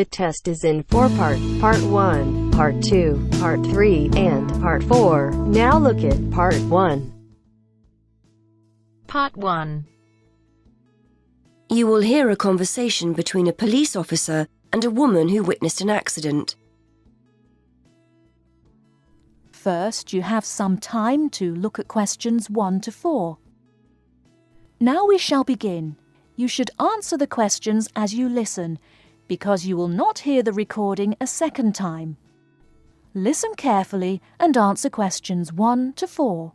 The test is in 4 parts, Part 1, Part 2, Part 3, and Part 4. Now look at Part 1. Part 1. You will hear a conversation between a police officer and a woman who witnessed an accident. First, you have some time to look at questions 1 to 4. Now we shall begin. You should answer the questions as you listen, because you will not hear the recording a second time. Listen carefully and answer questions 1 to 4.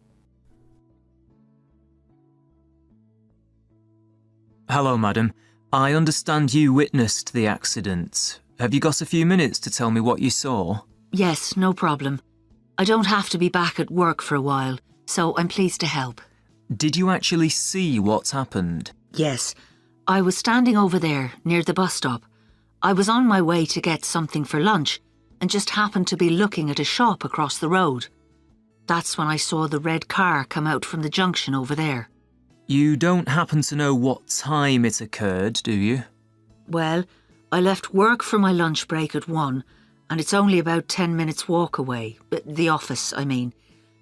Hello, madam. I understand you witnessed the accident. Have you got a few minutes to tell me what you saw? Yes, no problem. I don't have to be back at work for a while, so I'm pleased to help. Did you actually see what happened? Yes, I was standing over there, near the bus stop. I was on my way to get something for lunch and just happened to be looking at a shop across the road. That's when I saw the red car come out from the junction over there. You don't happen to know what time it occurred, do you? Well, I left work for my lunch break at 1, and it's only about 10 minutes walk away. The office, I mean.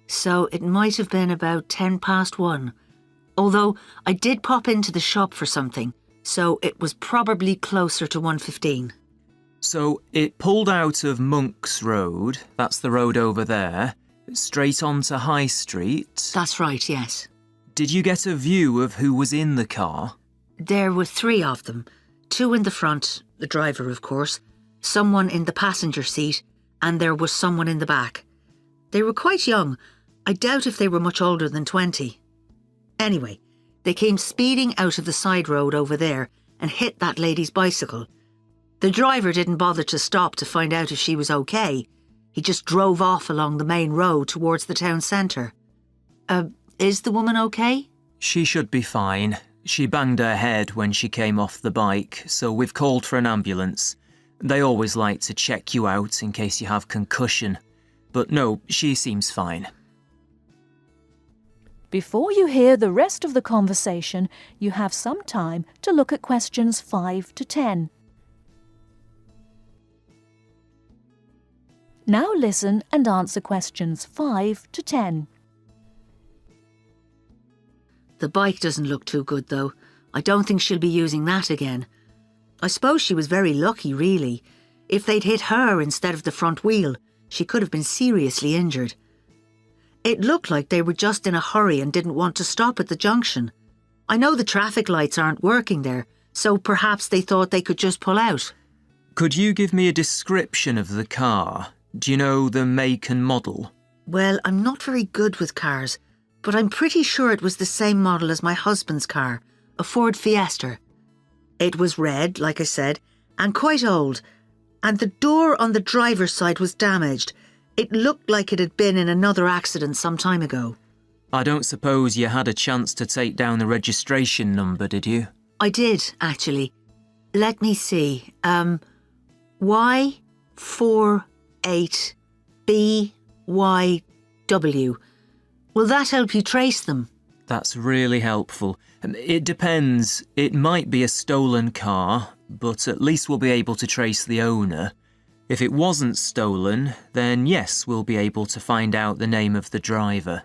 So it might have been about 10 past 1. Although I did pop into the shop for something, so it was probably closer to 1:15. So it pulled out of Monk's Road, that's the road over there, straight onto High Street. That's right, yes. Did you get a view of who was in the car? There were 3 of them. 2 in the front, the driver of course, someone in the passenger seat, and there was someone in the back. They were quite young. I doubt if they were much older than 20. Anyway, they came speeding out of the side road over there and hit that lady's bicycle. The driver didn't bother to stop to find out if she was okay. He just drove off along the main road towards the town centre. Is the woman okay? She should be fine. She banged her head when she came off the bike, so we've called for an ambulance. They always like to check you out in case you have concussion. But no, she seems fine. Before you hear the rest of the conversation, you have some time to look at questions 5 to 10. Now listen and answer questions 5 to 10. The bike doesn't look too good though. I don't think she'll be using that again. I suppose she was very lucky, really. If they'd hit her instead of the front wheel, she could have been seriously injured. It looked like they were just in a hurry and didn't want to stop at the junction. I know the traffic lights aren't working there, so perhaps they thought they could just pull out. Could you give me a description of the car? Do you know the make and model? Well, I'm not very good with cars, but I'm pretty sure it was the same model as my husband's car, a Ford Fiesta. It was red, like I said, and quite old, and the door on the driver's side was damaged. It looked like it had been in another accident some time ago. I don't suppose you had a chance to take down the registration number, did you? I did, actually. Let me see. Y48BYW. Will that help you trace them? That's really helpful. It depends. It might be a stolen car, but at least we'll be able to trace the owner. If it wasn't stolen, then yes, we'll be able to find out the name of the driver.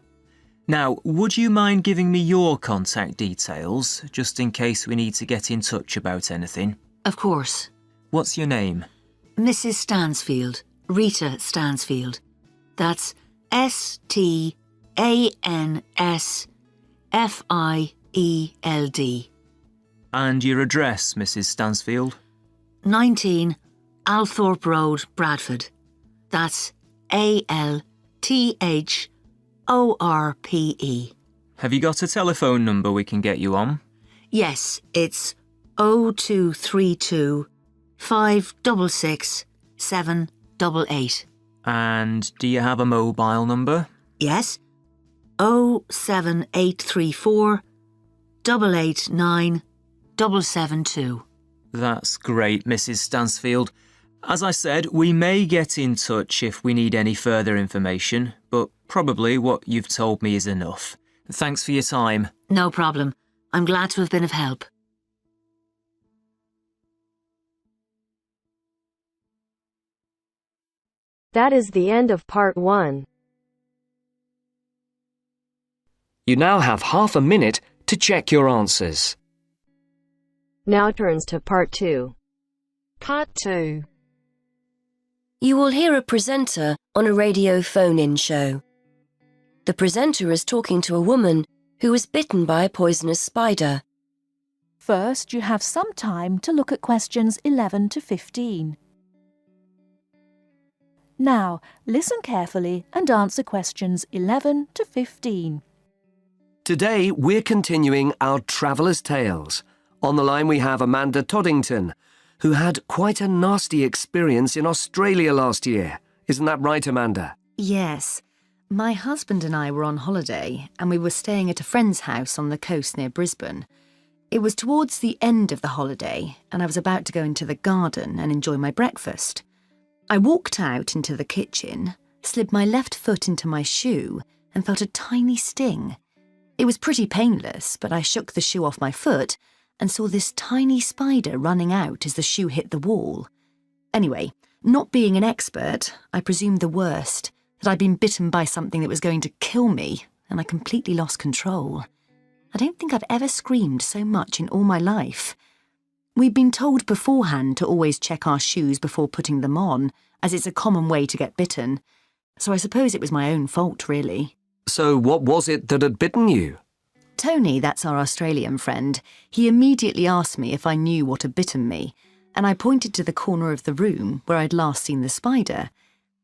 Now, would you mind giving me your contact details, just in case we need to get in touch about anything? Of course. What's your name? Mrs. Stansfield. Rita Stansfield. That's Stansfield. And your address, Mrs. Stansfield? 19 Althorpe Road, Bradford. That's ALTHORPE. Have you got a telephone number we can get you on? Yes, it's 0232 566 788. And do you have a mobile number? Yes, 07834 889 772. That's great, Mrs. Stansfield. As I said, we may get in touch if we need any further information, but probably what you've told me is enough. Thanks for your time. No problem. I'm glad to have been of help. That is the end of part 1. You now have half a minute to check your answers. Now turns to part 2. Part 2. You will hear a presenter on a radio phone-in show. The presenter is talking to a woman who was bitten by a poisonous spider. First, you have some time to look at questions 11 to 15. Now, listen carefully and answer questions 11 to 15. Today, we're continuing our Traveller's Tales. On the line we have Amanda Toddington, who had quite a nasty experience in Australia last year. Isn't that right, Amanda? Yes. My husband and I were on holiday and we were staying at a friend's house on the coast near Brisbane. It was towards the end of the holiday and I was about to go into the garden and enjoy my breakfast. I walked out into the kitchen, slid my left foot into my shoe and felt a tiny sting. It was pretty painless, but I shook the shoe off my foot and saw this tiny spider running out as the shoe hit the wall. Anyway, not being an expert, I presumed the worst, that I'd been bitten by something that was going to kill me, and I completely lost control. I don't think I've ever screamed so much in all my life. We'd been told beforehand to always check our shoes before putting them on, as it's a common way to get bitten. So I suppose it was my own fault, really. So what was it that had bitten you? Tony, that's our Australian friend, he immediately asked me if I knew what had bitten me, and I pointed to the corner of the room where I'd last seen the spider.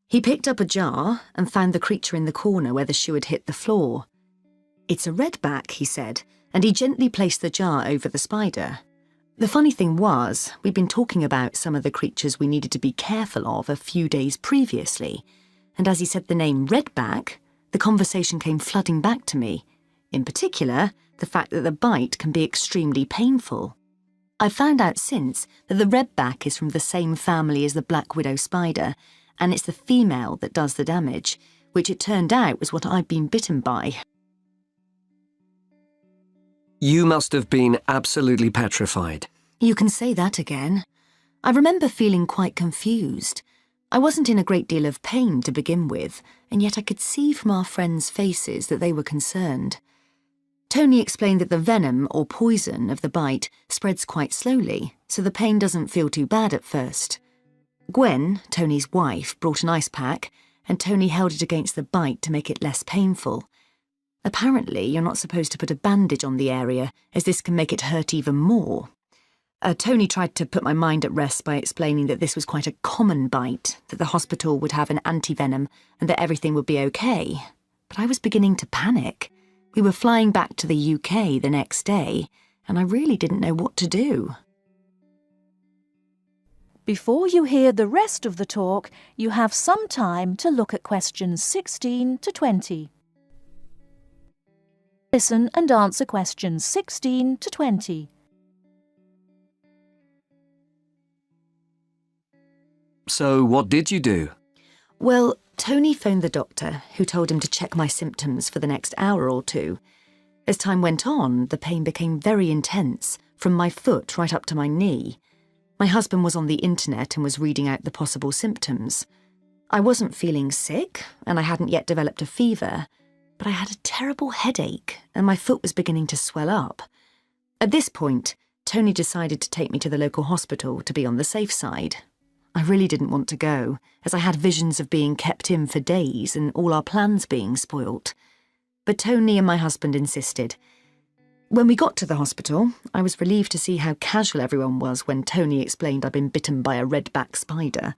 He picked up a jar and found the creature in the corner where the shoe had hit the floor. "It's a redback," he said, and he gently placed the jar over the spider. The funny thing was, we'd been talking about some of the creatures we needed to be careful of a few days previously, and as he said the name redback, the conversation came flooding back to me. In particular, the fact that the bite can be extremely painful. I've found out since that the redback is from the same family as the black widow spider, and it's the female that does the damage, which it turned out was what I'd been bitten by. You must have been absolutely petrified. You can say that again. I remember feeling quite confused. I wasn't in a great deal of pain to begin with, and yet I could see from our friends' faces that they were concerned. Tony explained that the venom or poison of the bite spreads quite slowly, so the pain doesn't feel too bad at first. Gwen, Tony's wife, brought an ice pack, and Tony held it against the bite to make it less painful. Apparently, you're not supposed to put a bandage on the area, as this can make it hurt even more. Tony tried to put my mind at rest by explaining that this was quite a common bite, that the hospital would have an antivenom, and that everything would be okay. But I was beginning to panic. We were flying back to the UK the next day, and I really didn't know what to do. Before you hear the rest of the talk, you have some time to look at questions 16 to 20. Listen and answer questions 16 to 20. So what did you do? Well, Tony phoned the doctor, who told him to check my symptoms for the next hour or two. As time went on, the pain became very intense, from my foot right up to my knee. My husband was on the internet and was reading out the possible symptoms. I wasn't feeling sick, and I hadn't yet developed a fever, but I had a terrible headache, and my foot was beginning to swell up. At this point, Tony decided to take me to the local hospital to be on the safe side. I really didn't want to go, as I had visions of being kept in for days and all our plans being spoilt. But Tony and my husband insisted. When we got to the hospital, I was relieved to see how casual everyone was when Tony explained I'd been bitten by a redback spider.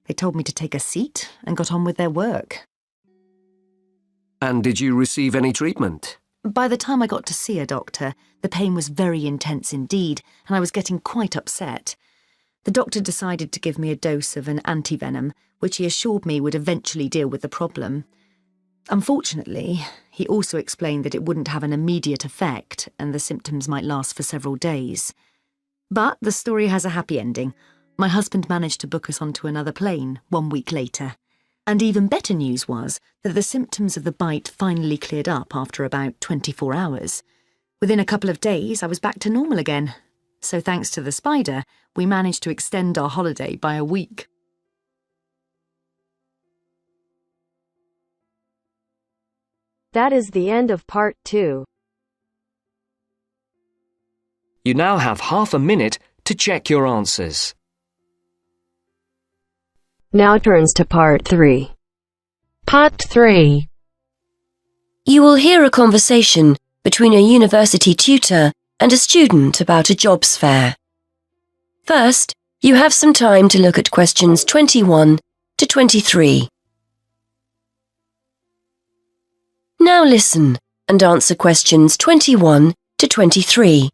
They told me to take a seat and got on with their work. And did you receive any treatment? By the time I got to see a doctor, the pain was very intense indeed, and I was getting quite upset. The doctor decided to give me a dose of an antivenom, which he assured me would eventually deal with the problem. Unfortunately, he also explained that it wouldn't have an immediate effect and the symptoms might last for several days. But the story has a happy ending. My husband managed to book us onto another plane 1 week later. And even better news was that the symptoms of the bite finally cleared up after about 24 hours. Within a couple of days, I was back to normal again. So thanks to the spider, we managed to extend our holiday by a week. That is the end of part 2. You now have half a minute to check your answers. Now turns to part 3. Part 3. You will hear a conversation between a university tutor and a student about a jobs fair. First, you have some time to look at questions 21 to 23. Now listen and answer questions 21 to 23.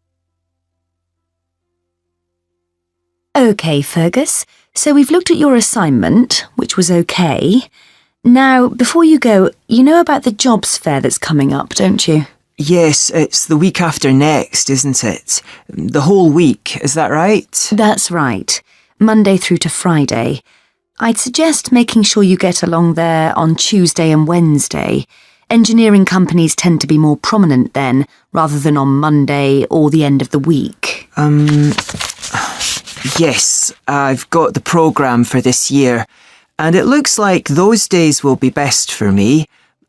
OK, Fergus, so we've looked at your assignment, which was OK. Now, before you go, you know about the jobs fair that's coming up, don't you? Yes, it's the week after next, isn't it? The whole week, is that right? That's right. Monday through to Friday. I'd suggest making sure you get along there on Tuesday and Wednesday. Engineering companies tend to be more prominent then, rather than on Monday or the end of the week. Yes, I've got the programme for this year, and it looks like those days will be best for me.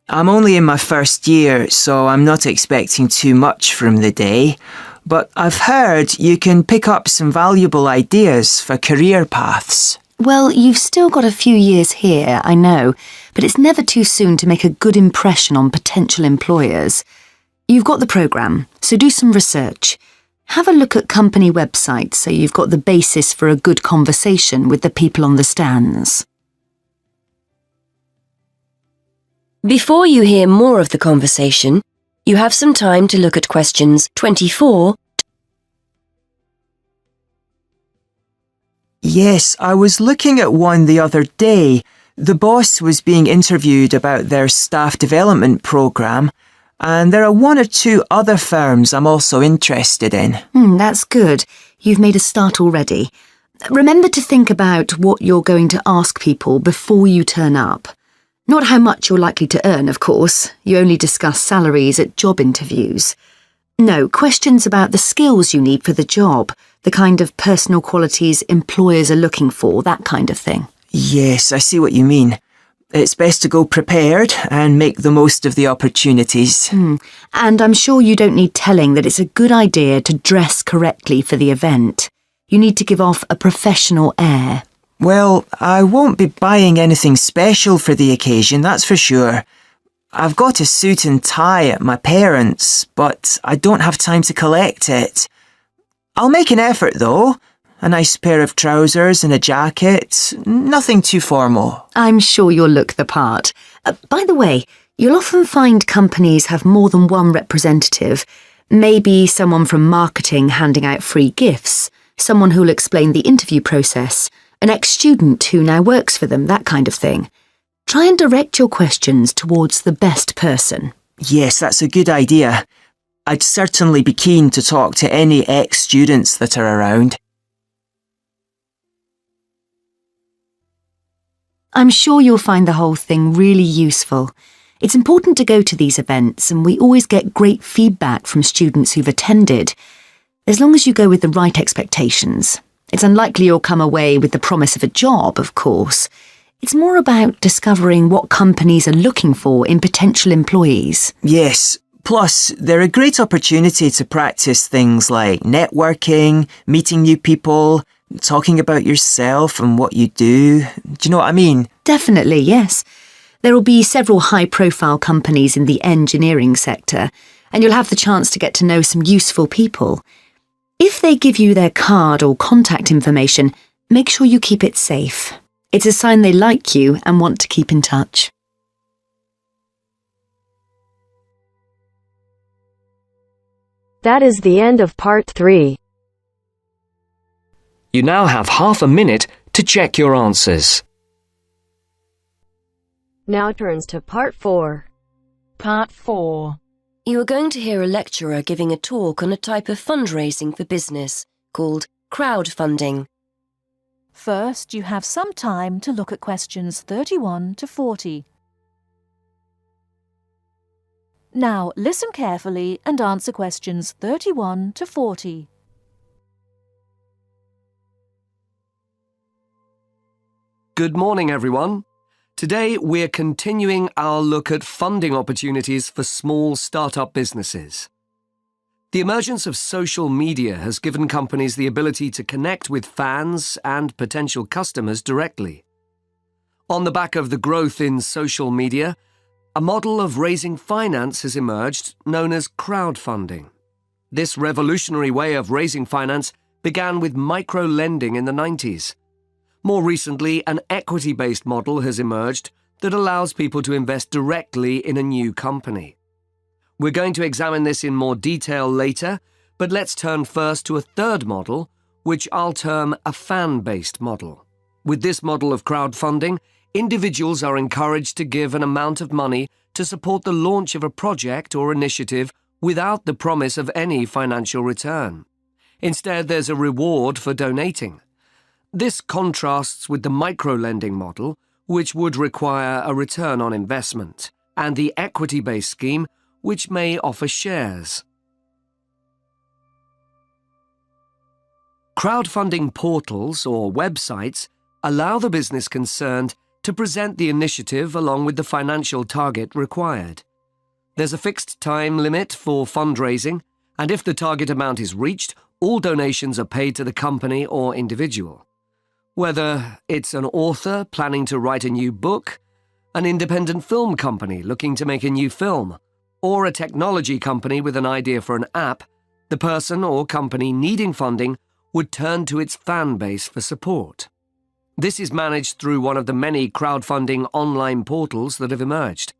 I'm only in my first year, so I'm not expecting too much from the day, but I've heard you can pick up some valuable ideas for career paths. Well, you've still got a few years here, I know, but it's never too soon to make a good impression on potential employers. You've got the programme, so do some research. Have a look at company websites so you've got the basis for a good conversation with the people on the stands. Before you hear more of the conversation, you have some time to look at questions 24. Yes, I was looking at one the other day. The boss was being interviewed about their staff development programme, and there are one or two other firms I'm also interested in. That's good. You've made a start already. Remember to think about what you're going to ask people before you turn up. Not how much you're likely to earn, of course. You only discuss salaries at job interviews. No, questions about the skills you need for the job, the kind of personal qualities employers are looking for, that kind of thing. Yes, I see what you mean. It's best to go prepared and make the most of the opportunities. And I'm sure you don't need telling that it's a good idea to dress correctly for the event. You need to give off a professional air. Well, I won't be buying anything special for the occasion, that's for sure. I've got a suit and tie at my parents', but I don't have time to collect it. I'll make an effort, though. A nice pair of trousers and a jacket. Nothing too formal. I'm sure you'll look the part. By the way, you'll often find companies have more than one representative. Maybe someone from marketing handing out free gifts, someone who'll explain the interview process, an ex-student who now works for them, that kind of thing. Try and direct your questions towards the best person. Yes, that's a good idea. I'd certainly be keen to talk to any ex-students that are around. I'm sure you'll find the whole thing really useful. It's important to go to these events, and we always get great feedback from students who've attended. As long as you go with the right expectations. It's unlikely you'll come away with the promise of a job, of course. It's more about discovering what companies are looking for in potential employees. Yes, plus they're a great opportunity to practice things like networking, meeting new people, talking about yourself and what you do. Do you know what I mean? Definitely, yes. There will be several high-profile companies in the engineering sector, and you'll have the chance to get to know some useful people. If they give you their card or contact information, make sure you keep it safe. It's a sign they like you and want to keep in touch. That is the end of part 3. You now have half a minute to check your answers. Now turns to part 4. Part 4. You are going to hear a lecturer giving a talk on a type of fundraising for business called crowdfunding. First, you have some time to look at questions 31 to 40. Now, listen carefully and answer questions 31 to 40. Good morning, everyone. Today, we're continuing our look at funding opportunities for small startup businesses. The emergence of social media has given companies the ability to connect with fans and potential customers directly. On the back of the growth in social media, a model of raising finance has emerged known as crowdfunding. This revolutionary way of raising finance began with micro-lending in the 90s. More recently, an equity-based model has emerged that allows people to invest directly in a new company. We're going to examine this in more detail later, but let's turn first to a third model, which I'll term a fan-based model. With this model of crowdfunding, individuals are encouraged to give an amount of money to support the launch of a project or initiative without the promise of any financial return. Instead, there's a reward for donating. This contrasts with the micro-lending model, which would require a return on investment, and the equity-based scheme, which may offer shares. Crowdfunding portals or websites allow the business concerned to present the initiative along with the financial target required. There's a fixed time limit for fundraising, and if the target amount is reached, all donations are paid to the company or individual. Whether it's an author planning to write a new book, an independent film company looking to make a new film, or a technology company with an idea for an app, the person or company needing funding would turn to its fan base for support. This is managed through one of the many crowdfunding online portals that have emerged.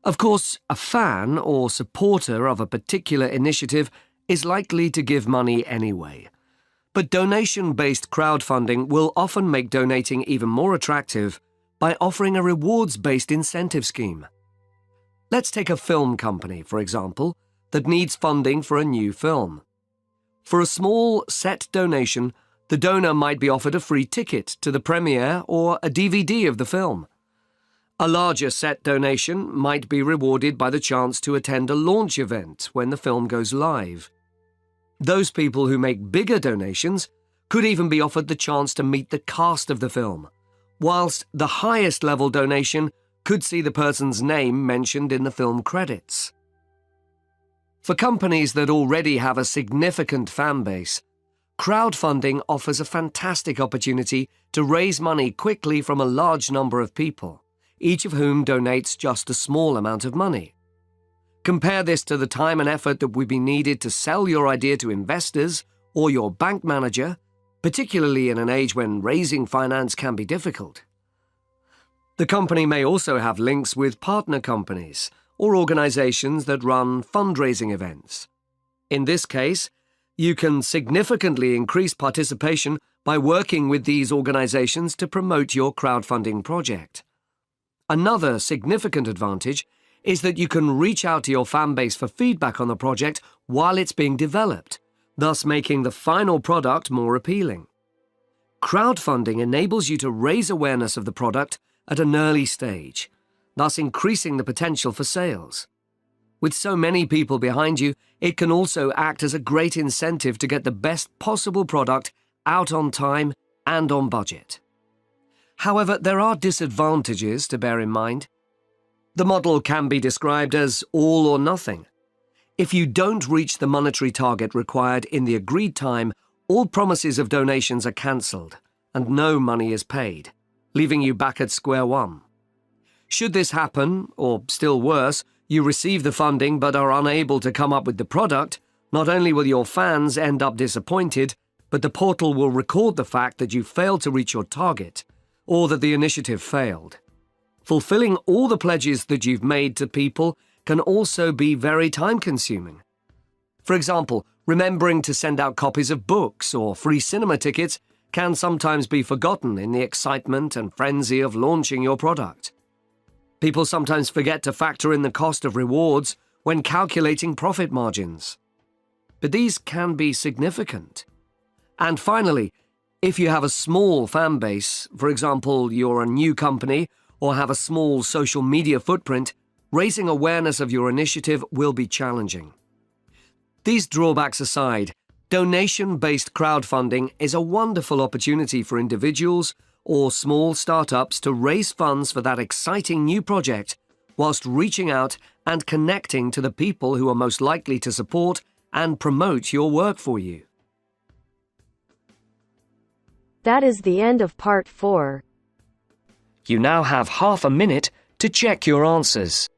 Of course, a fan or supporter of a particular initiative is likely to give money anyway. But donation-based crowdfunding will often make donating even more attractive by offering a rewards-based incentive scheme. Let's take a film company, for example, that needs funding for a new film. For a small, set donation, the donor might be offered a free ticket to the premiere or a DVD of the film. A larger set donation might be rewarded by the chance to attend a launch event when the film goes live. Those people who make bigger donations could even be offered the chance to meet the cast of the film, whilst the highest level donation could see the person's name mentioned in the film credits. For companies that already have a significant fan base, crowdfunding offers a fantastic opportunity to raise money quickly from a large number of people, each of whom donates just a small amount of money. Compare this to the time and effort that would be needed to sell your idea to investors or your bank manager, particularly in an age when raising finance can be difficult. The company may also have links with partner companies or organizations that run fundraising events. In this case, you can significantly increase participation by working with these organizations to promote your crowdfunding project. Another significant advantage is that you can reach out to your fan base for feedback on the project while it's being developed, thus making the final product more appealing. Crowdfunding enables you to raise awareness of the product at an early stage, thus increasing the potential for sales. With so many people behind you, it can also act as a great incentive to get the best possible product out on time and on budget. However, there are disadvantages to bear in mind. The model can be described as all or nothing. If you don't reach the monetary target required in the agreed time, all promises of donations are cancelled and no money is paid, leaving you back at square one. Should this happen, or still worse, you receive the funding but are unable to come up with the product, not only will your fans end up disappointed, but the portal will record the fact that you failed to reach your target, or that the initiative failed. Fulfilling all the pledges that you've made to people can also be very time-consuming. For example, remembering to send out copies of books or free cinema tickets can sometimes be forgotten in the excitement and frenzy of launching your product. People sometimes forget to factor in the cost of rewards when calculating profit margins. But these can be significant. And finally, if you have a small fan base, for example, you're a new company or have a small social media footprint, raising awareness of your initiative will be challenging. These drawbacks aside, donation-based crowdfunding is a wonderful opportunity for individuals, or small startups to raise funds for that exciting new project, whilst reaching out and connecting to the people who are most likely to support and promote your work for you. That is the end of part 4. You now have half a minute to check your answers.